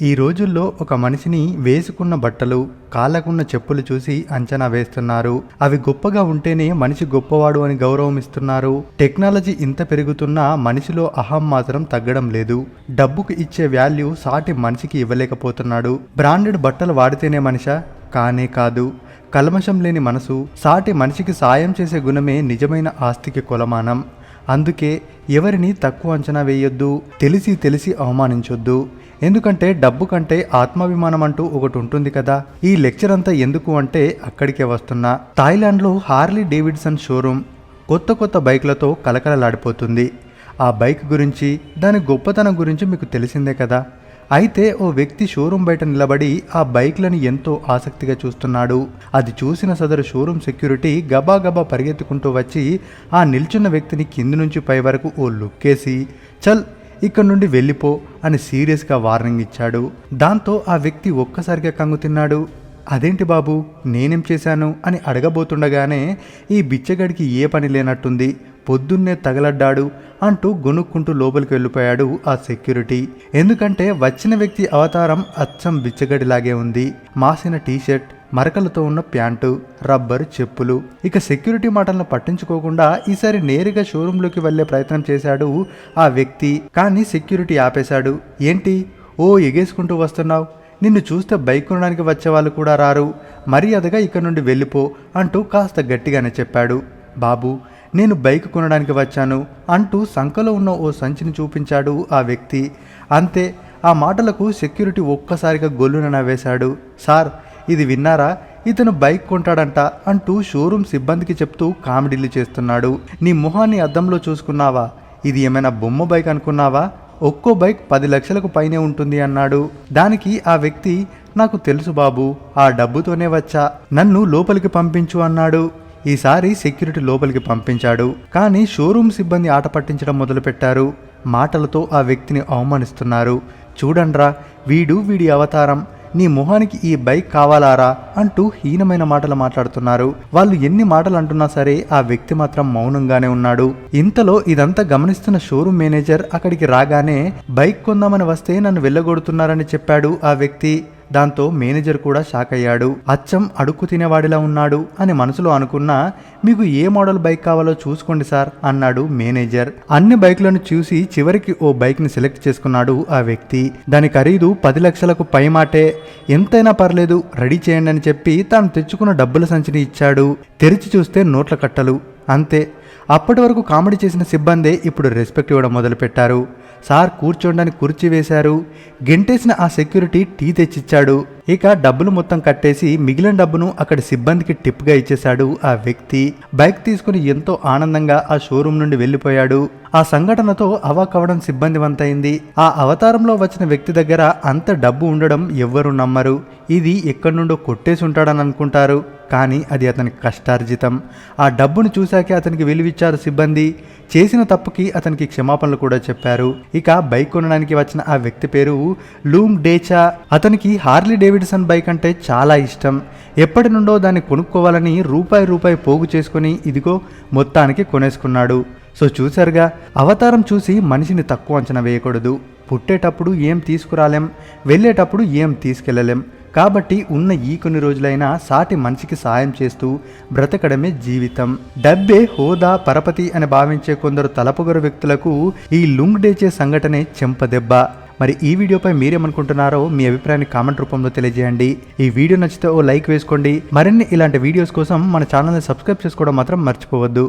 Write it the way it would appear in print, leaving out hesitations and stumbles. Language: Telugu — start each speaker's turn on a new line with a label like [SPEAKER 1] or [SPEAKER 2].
[SPEAKER 1] ఈ రోజుల్లో ఒక మనిషిని వేసుకున్న బట్టలు, కాళ్ళకున్న చెప్పులు చూసి అంచనా వేస్తున్నారు. అవి గొప్పగా ఉంటేనే మనిషి గొప్పవాడు అని గౌరవం ఇస్తున్నారు. టెక్నాలజీ ఇంత పెరుగుతున్నా మనిషిలో అహం మాత్రం తగ్గడం లేదు. డబ్బుకు ఇచ్చే వాల్యూ సాటి మనిషికి ఇవ్వలేకపోతున్నాడు. బ్రాండెడ్ బట్టలు వాడితేనే మనిషా? కానే కాదు. కల్మషం లేని మనసు, సాటి మనిషికి సాయం చేసే గుణమే నిజమైన ఆస్తికి కొలమానం. అందుకే ఎవరిని తక్కువ అంచనా వేయొద్దు, తెలిసి అవమానించొద్దు. ఎందుకంటే డబ్బు కంటే ఆత్మాభిమానం అంటూ ఒకటి ఉంటుంది కదా. ఈ లెక్చర్ అంతా ఎందుకు అంటే అక్కడికే వస్తున్నా. థాయిలాండ్లో హార్లీ డేవిడ్సన్ షోరూమ్ కొత్త బైక్లతో కలకలలాడిపోతుంది. ఆ బైక్ గురించి, దాని గొప్పతనం గురించి మీకు తెలిసిందే కదా. అయితే ఓ వ్యక్తి షోరూమ్ బయట నిలబడి ఆ బైక్లను ఎంతో ఆసక్తిగా చూస్తున్నాడు. అది చూసిన సదరు షోరూమ్ సెక్యూరిటీ గబాగబా పరిగెత్తుకుంటూ వచ్చి ఆ నిల్చున్న వ్యక్తిని కింది నుంచి పై వరకు ఓ లుక్కేసి, చల్ ఇక్కడ నుండి వెళ్ళిపో అని సీరియస్గా వార్నింగ్ ఇచ్చాడు. దాంతో ఆ వ్యక్తి ఒక్కసారిగా కంగుతిన్నాడు. అదేంటి బాబు, నేనేం చేశాను అని అడగబోతుండగానే ఈ బిచ్చగడికి ఏ పని లేనట్టుంది, పొద్దున్నే తగలడ్డాడు అంటూ గొనుక్కుంటూ లోపలికి వెళ్ళిపోయాడు ఆ సెక్యూరిటీ. ఎందుకంటే వచ్చిన వ్యక్తి అవతారం అచ్చం బిచ్చగడిలాగే ఉంది. మాసిన టీషర్ట్, మరకలతో ఉన్న ప్యాంటు, రబ్బర్ చెప్పులు. ఇక సెక్యూరిటీ మాటలను పట్టించుకోకుండా ఈసారి నేరుగా షోరూంలోకి వెళ్లే ప్రయత్నం చేశాడు ఆ వ్యక్తి. కానీ సెక్యూరిటీ ఆపేశాడు. ఏంటి ఓ ఎగేసుకుంటూ వస్తున్నావు? నిన్ను చూస్తే బైక్ కొనడానికి వచ్చేవాళ్ళు కూడా రారు, మర్యాదగా ఇక్కడ నుండి వెళ్ళిపో అంటూ కాస్త గట్టిగానే చెప్పాడు. బాబు, నేను బైక్ కొనడానికి వచ్చాను అంటూ సంకలో ఉన్న ఓ సంచిని చూపించాడు ఆ వ్యక్తి. అంతే, ఆ మాటలకు సెక్యూరిటీ ఒక్కసారిగా గొల్లున నవ్వేశాడు. సార్, ఇది విన్నారా? ఇతను బైక్ కొంటాడంట అంటూ షోరూమ్ సిబ్బందికి చెప్తూ కామెడీలు చేస్తున్నాడు. నీ మొహాన్ని అద్దంలో చూసుకున్నావా? ఇది ఏమైనా బొమ్మ బైక్ అనుకున్నావా? ఒక్కో బైక్ 10 లక్షలకు పైనే ఉంటుంది అన్నాడు. దానికి ఆ వ్యక్తి, నాకు తెలుసు బాబు, ఆ డబ్బుతోనే వచ్చా, నన్ను లోపలికి పంపించు అన్నాడు. ఈసారి సెక్యూరిటీ లోపలికి పంపించాడు. కానీ షోరూమ్ సిబ్బంది ఆట పట్టించడం మొదలుపెట్టారు. మాటలతో ఆ వ్యక్తిని అవమానిస్తున్నారు. చూడండ్రా, వీడి అవతారం, నీ మొహానికి ఈ బైక్ కావాలారా అంటూ హీనమైన మాటలు మాట్లాడుతున్నారు. వాళ్ళు ఎన్ని మాటలు అంటున్నా సరే ఆ వ్యక్తి మాత్రం మౌనంగానే ఉన్నాడు. ఇంతలో ఇదంతా గమనిస్తున్న షోరూమ్ మేనేజర్ అక్కడికి రాగానే, బైక్ కొందామని వస్తే నన్ను వెళ్ళగొడుతున్నారని చెప్పాడు ఆ వ్యక్తి. దాంతో మేనేజర్ కూడా షాక్ అయ్యాడు. అచ్చం అడుక్కు తినేవాడిలా ఉన్నాడు అని మనసులో అనుకున్నా, మీకు ఏ మోడల్ బైక్ కావాలో చూసుకోండి సార్ అన్నాడు మేనేజర్. అన్ని బైక్లను చూసి చివరికి ఓ బైక్ ని సెలెక్ట్ చేసుకున్నాడు ఆ వ్యక్తి. దాని ఖరీదు 10 లక్షలకు పైమాటే, ఎంతైనా పర్లేదు రెడీ చేయండి అని చెప్పి తాను తెచ్చుకున్న డబ్బుల సంచిని ఇచ్చాడు. తెరిచి చూస్తే నోట్ల కట్టలు. అంతే. అప్పటి వరకు కామెడీ చేసిన సిబ్బందే ఇప్పుడు రెస్పెక్ట్ ఇవ్వడం మొదలుపెట్టారు. సార్ కూర్చోండని కుర్చీ వేశారు. గెంటేసిన ఆ సెక్యూరిటీ టీ తెచ్చిచ్చాడు. ఇక డబ్బులు మొత్తం కట్టేసి మిగిలిన డబ్బును అక్కడి సిబ్బందికి టిప్గా ఇచ్చేశాడు ఆ వ్యక్తి. బైక్ తీసుకుని ఎంతో ఆనందంగా ఆ షోరూమ్ నుండి వెళ్ళిపోయాడు. ఆ సంఘటనతో అవాకవడం సిబ్బంది వంతైంది. ఆ అవతారంలో వచ్చిన వ్యక్తి దగ్గర అంత డబ్బు ఉండడం ఎవ్వరూ నమ్మరు. ఇది ఎక్కడి నుండో కొట్టేసి ఉంటాడని అనుకుంటారు. కానీ అది అతనికి కష్టార్జితం. ఆ డబ్బును చూశాకే అతనికి విలువిచ్చారు సిబ్బంది. చేసిన తప్పుకి అతనికి క్షమాపణలు కూడా చెప్పారు. ఇక బైక్ కొనడానికి వచ్చిన ఆ వ్యక్తి పేరు లూంగ్ డేచా. అతనికి హార్లీ డేవిడ్సన్ బైక్ అంటే చాలా ఇష్టం. ఎప్పటి నుండో దాన్ని కొనుక్కోవాలని రూపాయి పోగు చేసుకుని ఇదిగో మొత్తానికి కొనేసుకున్నాడు. సో చూసారుగా, అవతారం చూసి మనిషిని తక్కువ అంచనా వేయకూడదు. పుట్టేటప్పుడు ఏం తీసుకురాలేం, వెళ్ళేటప్పుడు ఏం తీసుకెళ్ళలేం. కాబట్టి ఉన్న ఈ కొన్ని రోజులైనా సాటి మనిషికి సాయం చేస్తూ బ్రతకడమే జీవితం. డబ్బే హోదా, పరపతి అని భావించే కొందరు తలపొగరు వ్యక్తులకు ఈ లుంగ్ డేచే సంఘటనే చెంపదెబ్బ. మరి ఈ వీడియోపై మీరేమనుకుంటున్నారో మీ అభిప్రాయాన్ని కామెంట్ రూపంలో తెలియజేయండి. ఈ వీడియో నచ్చితే ఓ లైక్ వేసుకోండి. మరిన్ని ఇలాంటి వీడియోస్ కోసం మన ఛానల్ని సబ్స్క్రైబ్ చేసుకోవడం మాత్రం మర్చిపోవద్దు.